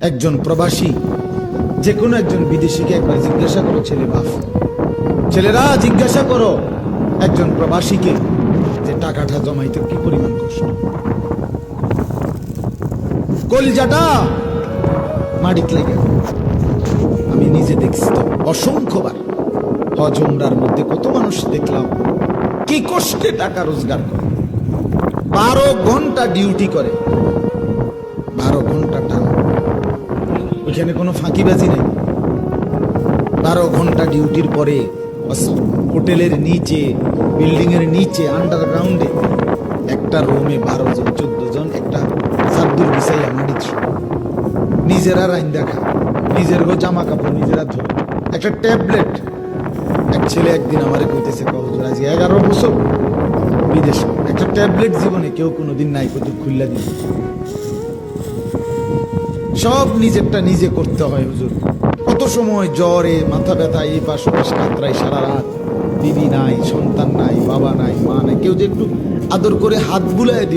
একজন প্রবাসী, যে কোনো একজন বিদেশিকে একবার জিজ্ঞাসা করো, ছেলেরা জিজ্ঞাসা করো একজন প্রবাসীকে যে টাকাটা জমাইতে কি পরিমাণ কষ্ট, কলিজাটা মাটিত লেগে। আমি নিজে দেখছি তো অসংখ্যবার, হজ উমরার মধ্যে কত মানুষ দেখলাম কি কষ্টে টাকা রোজগার করে, 12 ঘন্টা ডিউটি করে, 12 ঘন্টা টানা, ওইখানে কোনো ফাঁকিবাজি নেই। 12 ঘন্টা ডিউটির পরে হোটেলের নিচে, বিল্ডিং এর নিচে, আন্ডারগ্রাউন্ডে একটা রুমে 12 জন 14 জন একটা চাদর বিছাইয়া মাটিত নিজেরা রাইন্দা খায়, নিজের জামা কাপড় নিজেরা ধোয়, একটা ট্যাবলেট। এক ছেলে একদিন আমারে কইতেছে, হুজুর আজ 11 বছর বিদেশে, একটা ট্যাবলেট জীবনে কেউ কোনোদিন নাই, কত খুল্লা দিন। সব নিজেরটা নিজে করতে হয় হুজুর। কত সময় জ্বরে, মাথা ব্যথা, এই পাশ ওপাশ কাতরাই সারা রাত, বিবি নাই, সন্তান নাই, বাবা নাই, মা নাই, কেউ যে একটু আদর করে হাত বুলায়